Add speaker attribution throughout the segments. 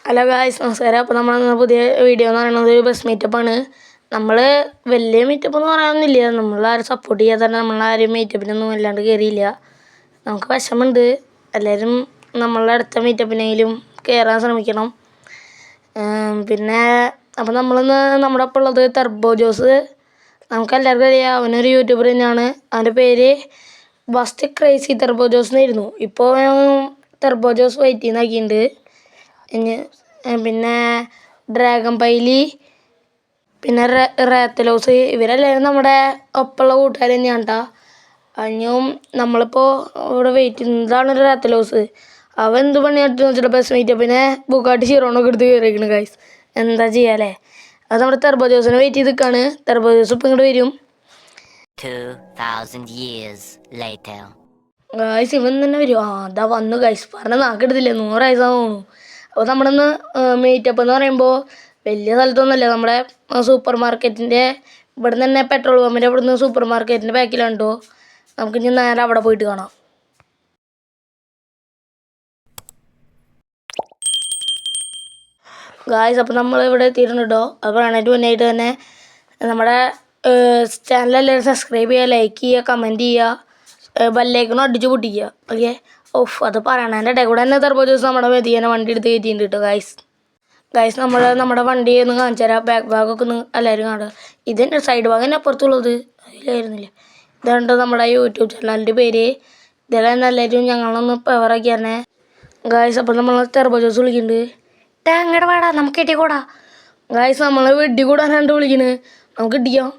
Speaker 1: Hello guys, നമസ്കാരം. അപ്പോൾ നമ്മൾ പുതിയ വീഡിയോ എന്ന് പറയുന്നത് ഒരു ബസ് മീറ്റപ്പാണ്. നമ്മൾ വലിയ മീറ്റപ്പ് എന്ന് പറയാനൊന്നുമില്ല. നമ്മളാരും സപ്പോർട്ട് ചെയ്യാതെ തന്നെ നമ്മളാരും മീറ്റപ്പിനൊന്നും വല്ലാണ്ട് കയറിയില്ല. നമുക്ക് വിഷമമുണ്ട്. എല്ലാവരും നമ്മളുടെ അടുത്ത മീറ്റപ്പിനെങ്കിലും കയറാൻ ശ്രമിക്കണം. പിന്നെ അപ്പോൾ നമ്മളിന്ന് നമ്മുടെ ഒപ്പം ഉള്ളത് ടർബോ ജോസ്. നമുക്കെല്ലാവർക്കും അറിയാം, അവനൊരു യൂട്യൂബർ തന്നെയാണ്. അവൻ്റെ പേര് ബസ്റ്റ് ക്രേസി ടർബോ ജോസ് എന്നായിരുന്നു. ഇപ്പോൾ ടർബോ ജോസ് വെയിറ്റ് ചെയ്യുന്നാക്കിയിട്ടുണ്ട്. പിന്നെ ഡ്രാഗൺ പൈലി, പിന്നെ റാത്തലോസ്, ഇവരെല്ലാവരും നമ്മുടെ ഒപ്പമുള്ള കൂട്ടുകാർ തന്നെയാണ് കേട്ടോ. അഞ്ഞും നമ്മളിപ്പോൾ ഇവിടെ വെയിറ്റ് ചെയ്യുന്നതാണ് ഒരു റാത്തലോസ്. അവൻ എന്ത് പണിയാട്ടെന്ന് വെച്ചിട്ട് ബസ് മീറ്റ് പിന്നെ ബുക്കാട്ടി ഷിറോണൊക്കെ എടുത്ത് കയറിയിരിക്കണം ഗൈസ്. എന്താ ചെയ്യാല്ലേ? അത് നമ്മുടെ ടർബോ ജോസിനെ വെയിറ്റ് ചെയ്ത് നിൽക്കുകയാണ്. ടർബോ ജോസ് ഇപ്പം ഇങ്ങോട്ട് വരും.
Speaker 2: 2000 years later.
Speaker 1: ഗൈസ് ഇവൻ തന്നെ വരും. അതാ വന്നു ഗൈസ്. പറഞ്ഞ നാക്കെടുത്തില്ലേ, 100 വയസ്സാന്ന് തോന്നുന്നു. അപ്പോൾ നമ്മളിന്ന് മീറ്റപ്പ് എന്ന് പറയുമ്പോൾ വലിയ സ്ഥലത്തൊന്നുമല്ല, നമ്മുടെ സൂപ്പർ മാർക്കറ്റിൻ്റെ ഇവിടെ നിന്ന് തന്നെ പെട്രോൾ പമ്പിൻ്റെ ഇവിടെ നിന്ന് സൂപ്പർ മാർക്കറ്റിൻ്റെ ബാക്കിലുണ്ടോ. നമുക്കിനി നേരെ അവിടെ പോയിട്ട് കാണാം. ഗായ്സ് അപ്പോൾ നമ്മൾ ഇവിടെ എത്തിയിട്ടുണ്ട് കേട്ടോ. അത് പറയാനായിട്ട് മുന്നായിട്ട് തന്നെ നമ്മുടെ ചാനലെല്ലാവരും സബ്സ്ക്രൈബ് ചെയ്യുക, ലൈക്ക് ചെയ്യുക, കമൻറ്റ് ചെയ്യുക, ബെല്ലൈക്കണും അടിച്ച് പൊട്ടിക്കുക. ഓക്കെ. അത് പറയണതിൻ്റെ ഇടയിൽ കൂടെ തന്നെ ടർബോ ജോസ് നമ്മുടെ മെതിയനെ വണ്ടി എടുത്ത് കയറ്റിയിട്ടുണ്ട് കേട്ടോ ഗൈസ്. നമ്മുടെ വണ്ടി ഒന്ന് കാണിച്ചു തരാം. ബാക്ക് ഭാഗമൊക്കെ ഒന്ന് എല്ലാവരും കാണുക. ഇതിൻ്റെ സൈഡ് ഭാഗം തന്നെ അപ്പുറത്തുള്ളത് അതിലായിരുന്നില്ലേ. ഇതുണ്ട് നമ്മുടെ യൂട്യൂബ് ചാനലിൻ്റെ പേര്. ഇതെല്ലാം എല്ലാവരും ഞങ്ങളൊന്ന് പവറാക്കി തരണേ ഗായ്സ്. അപ്പോൾ നമ്മൾ ടർബോ ജോസ് വിളിക്കുന്നുണ്ട്. അങ്ങോട്ട് വേടാ, നമുക്ക് ഇട്ടിക്കൂടാ ഗായ്സ്. നമ്മൾ വെടി കൂടാനാണ്ട് വിളിക്കുന്നത്. നമുക്ക് ഇടിക്കാം.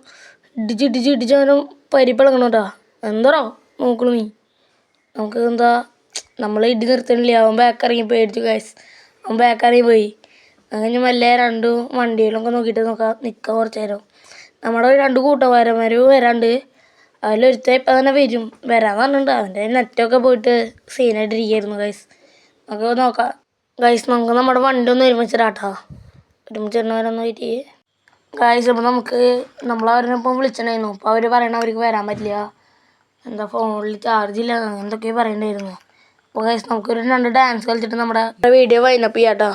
Speaker 1: ഇടിച്ച് അവനും പരിപ്പിളക്കണം കേട്ടോ. എന്താണോ നോക്കണു നീ. നമുക്ക് എന്താ, നമ്മൾ ഇടി നിർത്തണില്ല. അവൻ ബാക്ക് ഇറങ്ങി പേടിച്ചു ഗൈസ്. അവൻ ബാക്ക് ഇറങ്ങി പോയി. അങ്ങനെ മെല്ലെ രണ്ട് വണ്ടിയിലൊക്കെ നോക്കിയിട്ട് നിൽക്കാം കുറച്ച് നേരം. നമ്മുടെ 2 കൂട്ടുകാരന്മാർ വരാണ്ട്. അതിലൊരുത്ത ഇപ്പം തന്നെ വരാമെന്ന് പറഞ്ഞിട്ടുണ്ട്. അവൻ്റെ നെറ്റൊക്കെ പോയിട്ട് സീനായിട്ടിരിക്കുകയായിരുന്നു ഗൈസ്. നമുക്ക് നോക്കാം ഗൈസ്. നമുക്ക് നമ്മുടെ വണ്ടി ഒന്ന് ഒരുമിച്ചിടാട്ടോ. ഒരുമിച്ചിടുന്നവരൊന്ന് വെയിറ്റ് ചെയ്യേ ഗൈസ്. അപ്പോൾ നമ്മളവരിനിപ്പം വിളിച്ചിട്ടുണ്ടായിരുന്നു. അപ്പോൾ അവർ പറയണ അവർക്ക് വരാൻ പറ്റില്ല, എന്താ ഫോണിൽ ചാർജില്ല, എന്തൊക്കെയോ പറയണ്ടായിരുന്നു. അപ്പോൾ ഗൈസ് നമുക്കൊരു 2 ഡാൻസ് കളിച്ചിട്ട് നമ്മുടെ വീഡിയോ വൈൻഡപ്പ് ചെയ്യാം കേട്ടോ.